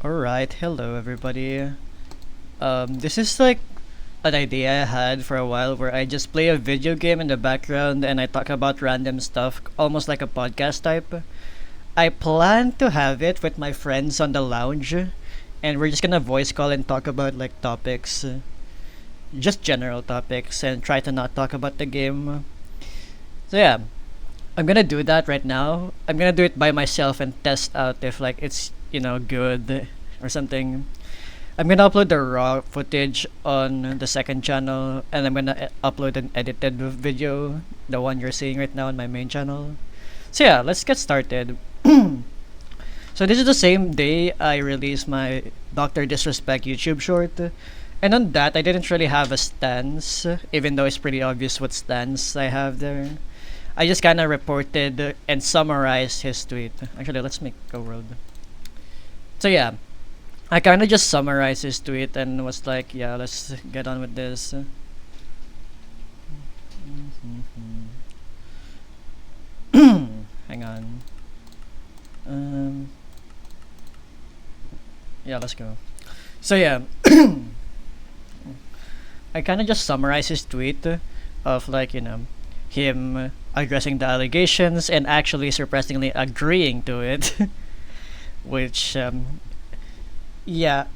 Alright, hello everybody. This is like an idea I had for a while where I just play a video game in the background and I talk about random stuff, almost like a podcast type. I plan to have it with my friends on the lounge, and we're just gonna voice call and talk about like topics, just general topics, and try to not talk about the game. So yeah, I'm gonna do that right now. I'm gonna do it by myself and test out if like it's good or something. I'm gonna upload the raw footage on the second channel, and I'm gonna upload an edited video, the one you're seeing right now on my main channel. So yeah, let's get started. So this is the same day I released my Doctor Disrespect YouTube short, and on that I didn't really have a stance, even though it's pretty obvious what stance I have there. I just kind of reported and summarized his tweet. Actually, let's make go road. So yeah, I kind of just summarized his tweet and was like, yeah, let's get on with this. Hang on. Yeah, let's go. So yeah, I kind of just summarized his tweet of like him addressing the allegations and actually surprisingly agreeing to it, which yeah,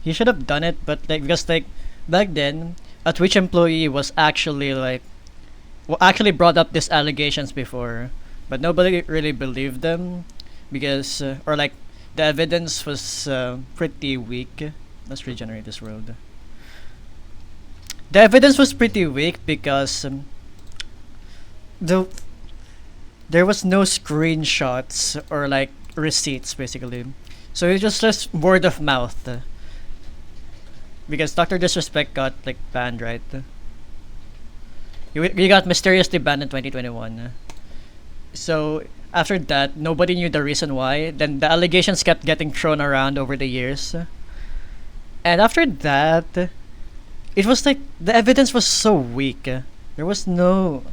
he should have done it, but like because like back then a Twitch employee was actually actually brought up these allegations before, but nobody really believed them because or like the evidence was pretty weak. Let's regenerate this road. The evidence was pretty weak because the there was no screenshots or like receipts basically. So it was just word of mouth. Because Doctor Disrespect got like banned, right? He got mysteriously banned in 2021. So after that, nobody knew the reason why. Then the allegations kept getting thrown around over the years. And after that, it was like the evidence was so weak. There was no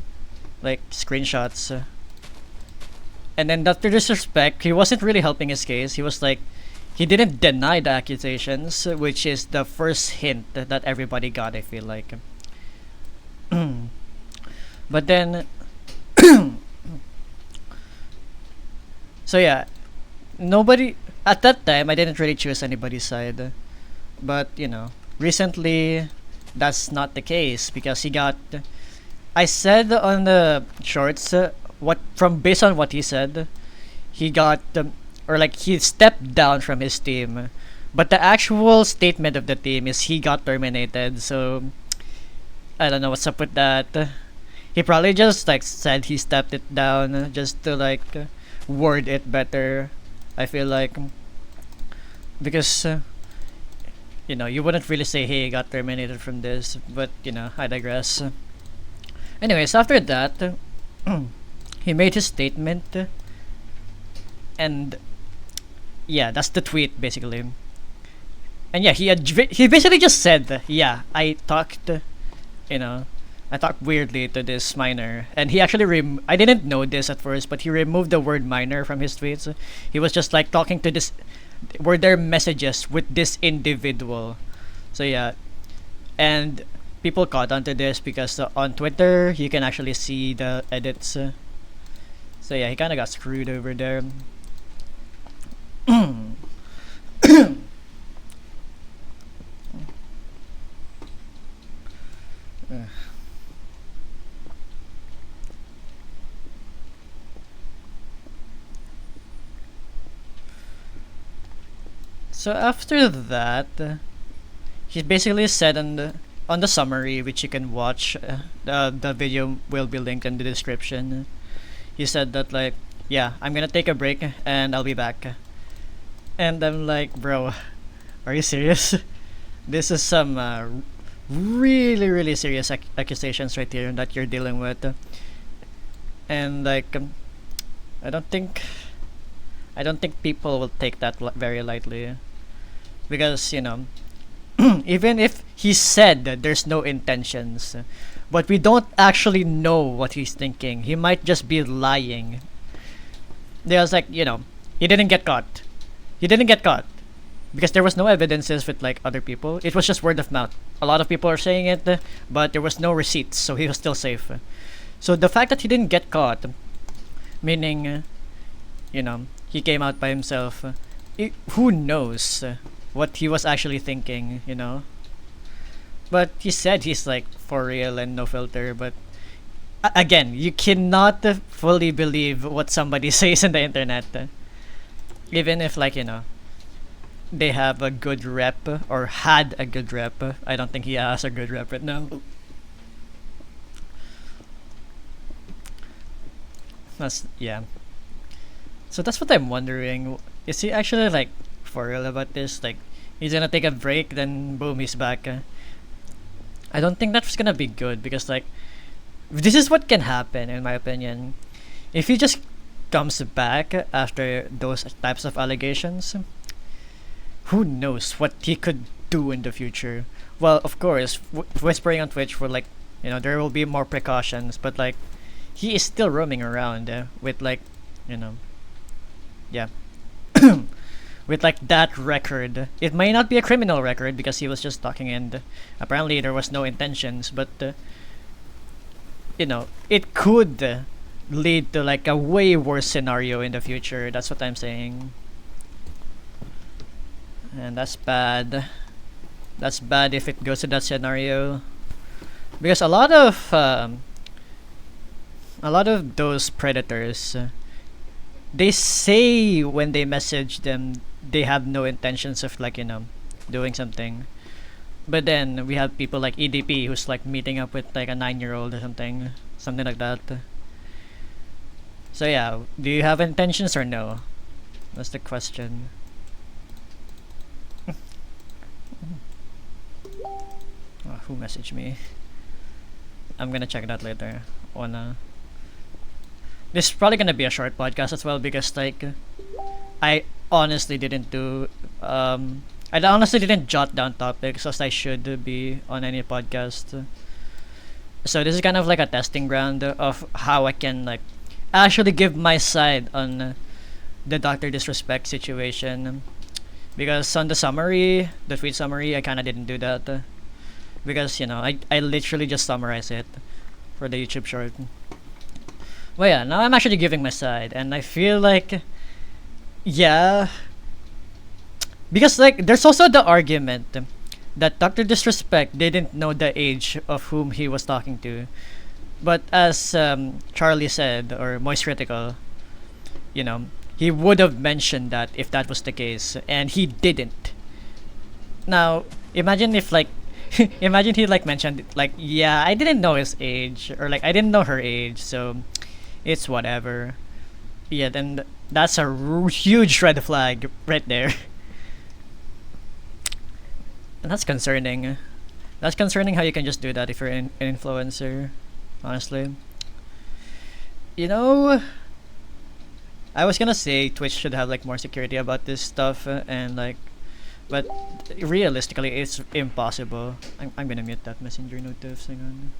like screenshots. And then Dr. Disrespect, he wasn't really helping his case. He was like, he didn't deny the accusations, which is the first hint that everybody got, I feel like. But then, so yeah, nobody, at that time, I didn't really choose anybody's side. But, recently, that's not the case because he got, I said on the shorts, based on what he said, he got or like he stepped down from his team, but the actual statement of the team is he got terminated. So I don't know what's up with that. He probably just like said he stepped it down just to like word it better. I feel like because you wouldn't really say hey, he got terminated from this, but I digress. Anyways, after that. He made his statement, and yeah, that's the tweet basically. And yeah, he basically just said, yeah, I talked weirdly to this minor, and he actually I didn't know this at first, but he removed the word minor from his tweets. He was just like talking to this, were there messages with this individual. So yeah, and people caught onto this because on Twitter you can actually see the edits. So yeah, he kind of got screwed over there. So after that, he basically said on the summary, which you can watch, the video will be linked in the description. He said that like, yeah, I'm gonna take a break and I'll be back. And I'm like, bro, are you serious? This is some really really serious accusations right here that you're dealing with. And like, I don't think I don't think people will take that very lightly because even if he said that there's no intentions, but we don't actually know what he's thinking. He might just be lying. There's like, he didn't get caught. He didn't get caught. because there was no evidences with like other people. It was just word of mouth. A lot of people are saying it, but there was no receipts, so he was still safe. So the fact that he didn't get caught, meaning, you know, he came out by himself. Who knows what he was actually thinking, you know? But he said he's like for real and no filter. But again, you cannot fully believe what somebody says on the internet, even if like, you know, they have a good rep or had a good rep. I don't think he has a good rep right now. That's yeah. So that's what I'm wondering. Is he actually like for real about this? Like he's gonna take a break, then boom, he's back. I don't think that's gonna be good because like this is what can happen in my opinion. If he just comes back after those types of allegations, who knows what he could do in the future. Well, of course, whispering on Twitch for like, you know, there will be more precautions, but like he is still roaming around with like, you know, yeah, with like that record. It may not be a criminal record because he was just talking and apparently there was no intentions, but you know, it could lead to like a way worse scenario in the future. That's what I'm saying. And that's bad. That's bad if it goes to that scenario, because a lot of those predators, they say when they message them they have no intentions of like, you know, doing something. But then we have people like EDP who's like meeting up with like a 9-year-old or something like that. So yeah, do you have intentions or no? That's the question. Who messaged me? I'm gonna check that later. Wanna? This is probably gonna be a short podcast as well because like I honestly didn't do I honestly didn't jot down topics as I should be on any podcast. So this is kind of like a testing ground of how I can like actually give my side on the Doctor Disrespect situation. Because on the tweet summary, I kind of didn't do that. Because, you know, I literally just summarize it for the YouTube short. Well, yeah, now I'm actually giving my side, and I feel like, yeah, because like there's also the argument that Dr. Disrespect didn't know the age of whom he was talking to, but as Charlie said, or Moist Critical, you know, he would have mentioned that if that was the case, and he didn't. Now, imagine if like imagine he like mentioned like, yeah, I didn't know his age, or like I didn't know her age, so it's whatever. Yeah, then that's a huge red flag right there. And that's concerning. That's concerning how you can just do that if you're an influencer, honestly. You know, I was gonna say Twitch should have like more security about this stuff and like, but realistically it's impossible. I'm gonna mute that messenger notice. Hang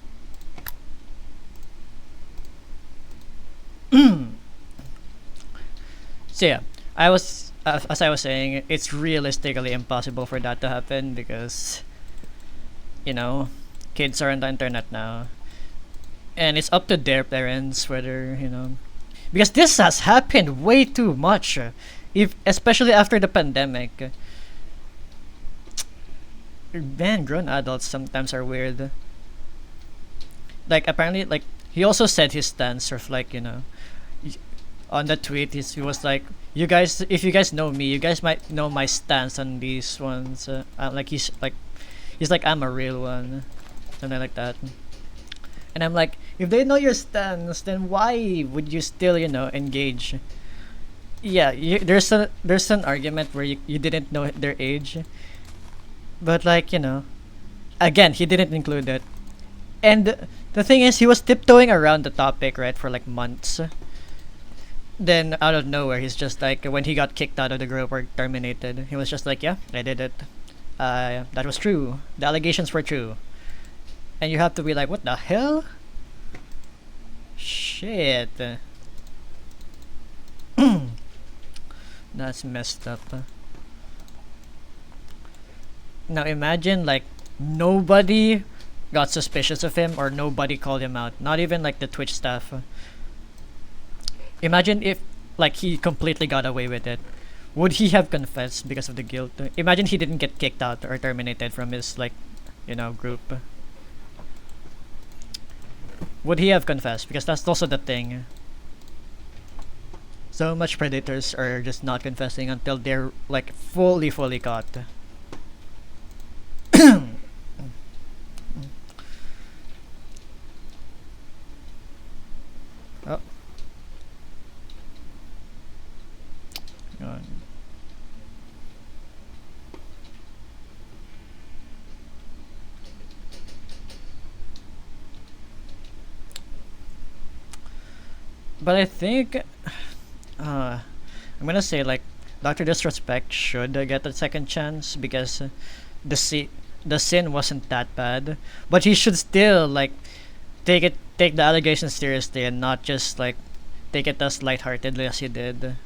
on. So yeah, as I was saying, it's realistically impossible for that to happen because, you know, kids are on the internet now, and it's up to their parents whether, you know, because this has happened way too much, if especially after the pandemic. Man, grown adults sometimes are weird. Like apparently, like he also said his stance of like, you know, on the tweet he was like, you guys, if you guys know me, you guys might know my stance on these ones. Like he's like I'm a real one, something like that. And I'm like, if they know your stance, then why would you still, you know, engage? Yeah, there's an argument where you didn't know their age, but like, you know, again, he didn't include it. And the thing is, he was tiptoeing around the topic, right, for like months. Then out of nowhere, he's just like, when he got kicked out of the group or terminated, he was just like, yeah, I did it. That was true. The allegations were true. And you have to be like, what the hell? Shit. That's messed up. Now imagine like nobody got suspicious of him or nobody called him out. Not even like the Twitch staff. Imagine if like he completely got away with it. Would he have confessed because of the guilt? Imagine he didn't get kicked out or terminated from his like, group. Would he have confessed? Because that's also the thing. So much predators are just not confessing until they're like fully caught. Oh. God. But I think I'm gonna say like Doctor Disrespect should get a second chance because the si- the sin wasn't that bad, but he should still like take the allegations seriously and not just like take it as lightheartedly as he did.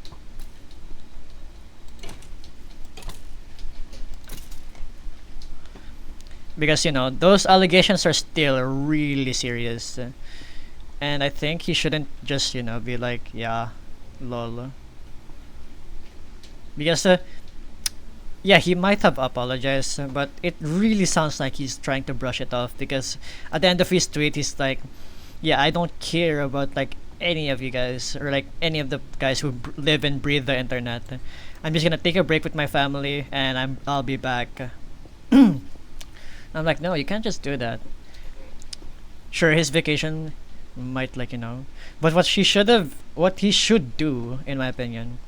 Because those allegations are still really serious, and I think he shouldn't just be like, yeah, lol. Because yeah, he might have apologized, but it really sounds like he's trying to brush it off. Because at the end of his tweet, he's like, yeah, I don't care about like any of you guys or like any of the guys who live and breathe the internet. I'm just gonna take a break with my family and I'll be back. I'm like, no, you can't just do that. Sure, his vacation might like but what he should do, in my opinion,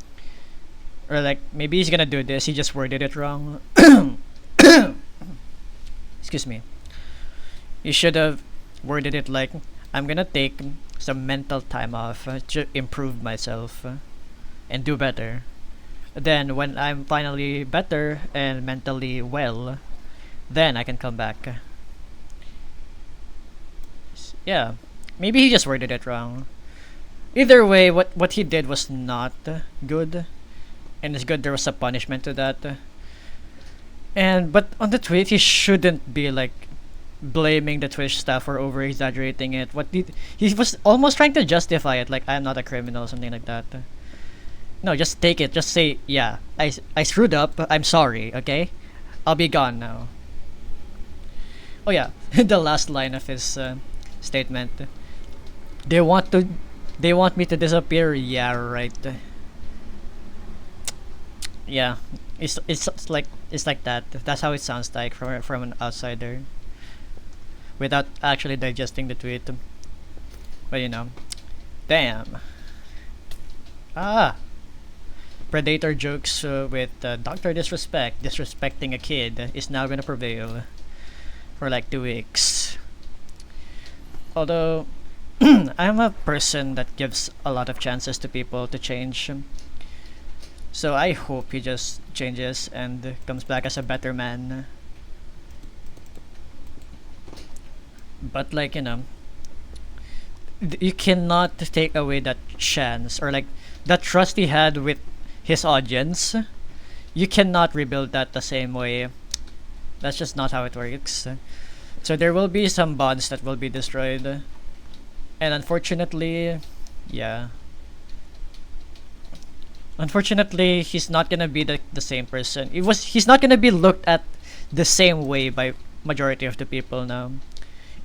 or like maybe he's gonna do this. He just worded it wrong. Excuse me. He should have worded it like, I'm gonna take some mental time off to improve myself and do better. Then when I'm finally better and mentally well, then I can come back. Yeah, maybe he just worded it wrong. Either way, what he did was not good, and it's good there was a punishment to that. And but on the tweet, he shouldn't be like blaming the Twitch staff for over exaggerating it. He was almost trying to justify it, like I'm not a criminal, something like that. No, just take it. Just say, yeah, I screwed up. I'm sorry. Okay, I'll be gone now. Oh yeah, the last line of his statement. They want to, they want me to disappear. Yeah, right. Yeah, it's like that. That's how it sounds like from an outsider, without actually digesting the tweet. But damn. Ah, predator jokes with Doctor Disrespect disrespecting a kid is now gonna prevail for like 2 weeks. Although I'm a person that gives a lot of chances to people to change. So I hope he just changes and comes back as a better man. But like, you cannot take away that chance or like that trust he had with his audience. You cannot rebuild that the same way. That's just not how it works. So there will be some bonds that will be destroyed. And unfortunately, yeah. Unfortunately, he's not gonna be the same person. He's not gonna be looked at the same way by majority of the people now.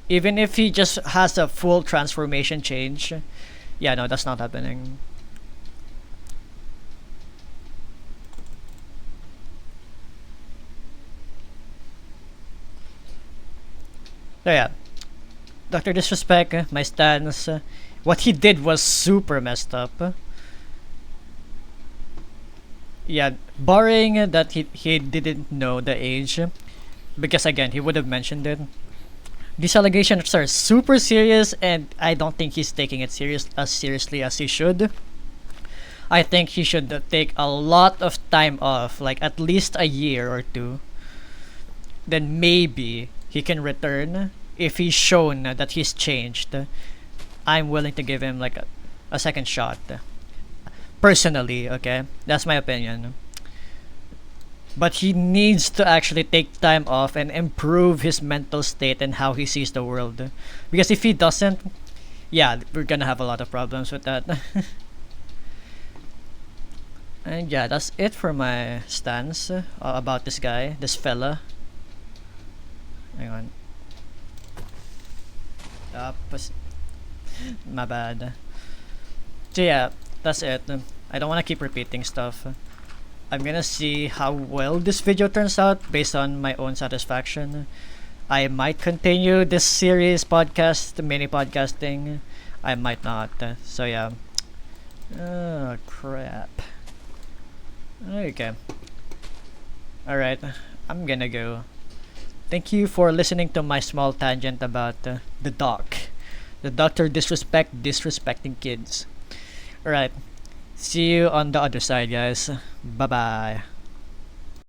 Even if he just has a full transformation change, yeah, no, that's not happening. So yeah, Doctor Disrespect, my stance. What he did was super messed up. Yeah, barring that he didn't know the age, because again he would have mentioned it. These allegations are super serious, and I don't think he's taking it seriously as he should. I think he should take a lot of time off, like at least a year or two. Then maybe he can return if he's shown that he's changed. I'm willing to give him like a second shot. Personally, okay? That's my opinion. but he needs to actually take time off and improve his mental state and how he sees the world. Because if he doesn't, yeah, we're gonna have a lot of problems with that. And yeah, that's it for my stance about this guy, this fella. Hang on. My bad. So yeah, that's it. I don't want to keep repeating stuff. I'm gonna see how well this video turns out based on my own satisfaction. I might continue this series podcast, the mini podcasting. I might not. So yeah. Oh crap. Okay. Alright. I'm gonna go. Thank you for listening to my small tangent about the doc. The Doctor disrespecting kids. Alright. See you on the other side, guys. Bye bye.